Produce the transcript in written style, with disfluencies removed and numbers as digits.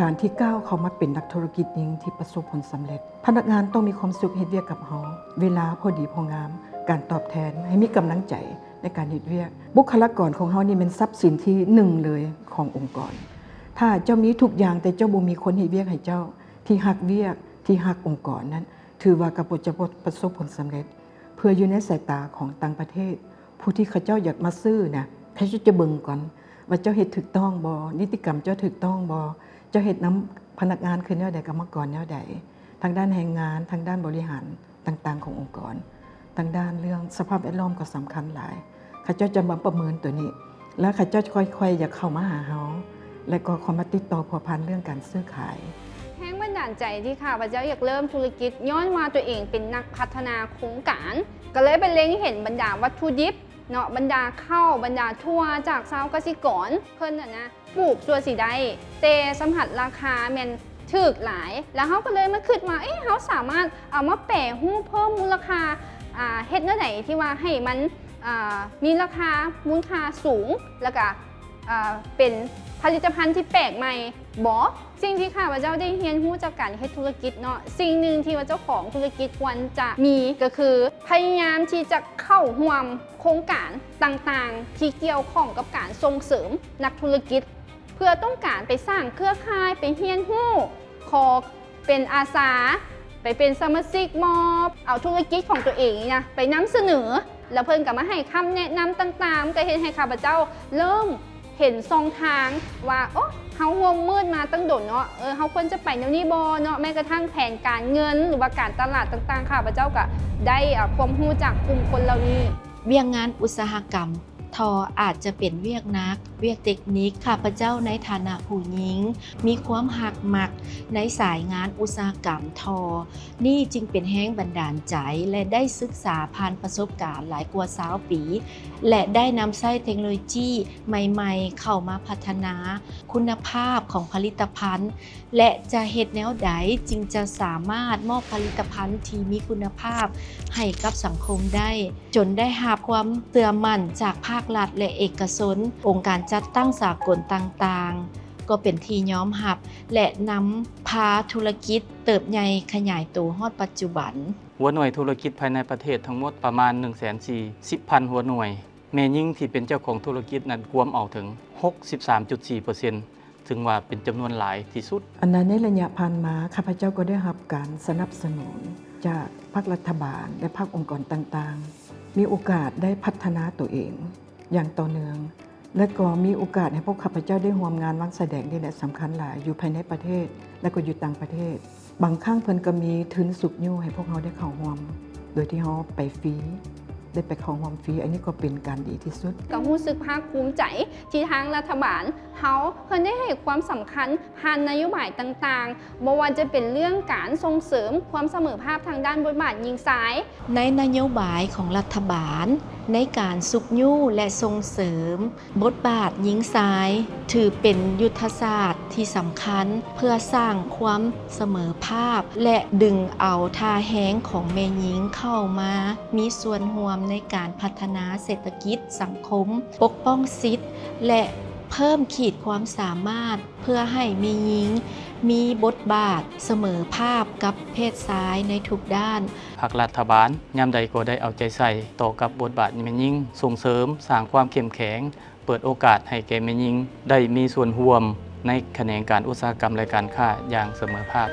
การที่ก้าวเข้ามาเป็นนักธุรกิจหญิงที่ประสบผลสำเร็จพนักงานต้องมีความสุขเฮ็ดเวียกกับเฮาเวลาพอดีพองามการตอบแทนให้มีกำลังใจในการเฮ็ดเวียกบุคลากรของเฮานี่เป็นทรัพย์สินที่หนึ่งเลยขององค์กรถ้าเจ้ามีทุกอย่างแต่เจ้าบ่มีคนเฮ็ดเวียกให้เจ้าที่ฮักเวียกที่ฮักองค์กรนั้นถือว่ากบ่จะประสบผลสำเร็จเพื่ออยู่ในสายตาของต่างประเทศผู้ที่เขาเจ้าอยากมาซื้อนะเขาจะเบิ่งก่อนว่าเจ้าเฮ็ดถูกต้องบ่นิติกรรมเจ้าถูกต้องบ่เจ้าเฮ็ดนำพนักงานคือแนวใดกรรมกรแนวใดทางด้านแรงงานทางด้านบริหารต่างๆขององค์กรทางด้านเรื่องสภาพแวดล้อมก็สำคัญหลายข้าเจ้าจะมาประเมินตัวนี้แล้วข้าเจ้าค่อยๆอยากเข้ามาหาเฮาและก็เข้ามาติดต่อผัวพันเรื่องการซื้อขายแรงบันดาลใจที่ข้าพเจ้าอยากเริ่มธุรกิจย้อนมาตัวเองเป็นนักพัฒนาโครงการก็เลยไปเล็งเห็นบรรดาวัตถุดิบเนาะบรรดาข้าวบรรดาทั่วจากชาวเกษตรกรเพิ่นนะปลูกส่วนสีได้เตสัมผัสราคาแม่นถูกหลายแล้วเขาก็เลยมาคิดว่าเขาสามารถเอามาแปรรูปเพิ่มมูลค่าเฮ็ดแนวไหนที่ว่าให้มันมีราคามูลค่าสูงแล้วก็เป็นผลิตภัณฑ์ที่แปลกใหม่สิ่งที่ข้าพเจ้าได้เรียนรู้จากการเฮ็ดธุรกิจเนาะสิ่งหนึ่งที่ว่าเจ้าของธุรกิจควรจะมีก็คือพยายามที่จะเข้าร่วมโครงการต่างๆที่เกี่ยวข้องกับการส่งเสริมนักธุรกิจเพื่อต้องการไปสร้างเครือข่ายไปเรียนรู้ขอเป็นอาสาไปเป็นสมาชิกมอบเอาธุรกิจของตัวเองนะไปนำเสนอแล้วเพิ่นก็มาให้คำแนะนำต่างๆก็เห็นให้ข้าพเจ้าเริ่มเห็นช่องทางว่าเฮางมมืดมาตั้งโดนเนาะเฮาควรจะไปแนวนี้บ่เนาะแม้กระทั่งแผนการเงินหรือว่าการตลาดต่างๆข้าพเจ้าก็ได้ความรู้จากกลุ่มคนเหล่านี้เวียกงานอุตสาหกรรมทออาจจะเป็นเวียกนักเวียกเทคนิคข้าพเจ้าในฐานะผู้หญิงมีความหักมักในสายงานอุตสาหกรรมทอนี่จึงเป็นแห้งบันดาลใจและได้ศึกษาผ่านประสบการณ์หลายกว่า20 ปีและได้นำใช้เทคโนโลยีใหม่ๆเข้ามาพัฒนาคุณภาพของผลิตภัณฑ์และจะเฮ็ดแนวใดจึงจะสามารถมอบผลิตภัณฑ์ที่มีคุณภาพให้กับสังคมได้จนได้รับความเชื่อมั่นจากภาครัฐและเอกชนองค์การจัดตั้งสากลต่างๆก็เป็นที่ยอมรับและนำพาธุรกิจเติบใหญ่ขยายตัวฮอดปัจจุบันหัวหน่วยธุรกิจภายในประเทศทั้งหมดประมาณ 140,000 หัวหน่วยแม่ยิ่งที่เป็นเจ้าของธุรกิจนั้นรวมเอาถึง 63.4% ถึงว่าเป็นจำนวนหลายที่สุดอันนั้นในระยะผ่านมาข้าพเจ้าก็ได้รับการสนับสนุนจากภาครัฐบาลและภาคองค์กรต่างๆมีโอกาสได้พัฒนาตัวเองอย่างต่อเนื่องและก็มีโอกาสให้พวกข้าพเจ้าได้ร่วมงานวางแสดงนี่แหละสำคัญหลายอยู่ภายในประเทศและก็อยู่ต่างประเทศบางครั้งเพิ่นก็มีทุนสุกยู่ให้พวกเราได้เข้าร่วมโดยที่เราไปฟรีได้ไปเข้าร่วมฟรีอันนี้ก็เป็นการดีที่สุดก็รู้สึกภาคภูมิใจที่ทางรัฐบาลเขาเพิ่นได้ให้ความสำคัญผ่านนโยบายต่างๆบ่ว่าจะเป็นเรื่องการส่งเสริมความเสมอภาคทางด้านบทบาทหญิงชายในนโยบายของรัฐบาลในการสุกยู่และส่งเสริมบทบาทหญิงชายถือเป็นยุทธศาสตร์ที่สำคัญเพื่อสร้างความเสมอภาคและดึงเอาท่าแห้งของแม่หญิงเข้ามามีส่วนร่วมในการพัฒนาเศรษฐกิจสังคมปกป้องสิทธิและเพิ่มขีดความสามารถเพื่อให้แม่หญิงมีบทบาทเสมอภาคกับเพศชายในทุกด้านภาครัฐบาลยามใดก็ได้เอาใจใส่ต่อกับบทบาทแม่หญิงส่งเสริมสร้างความเข้มแข็งเปิดโอกาสให้แก่แม่หญิงได้มีส่วนร่วมในแขนงการอุตสาหกรรมและการค้าอย่างเสมอภาค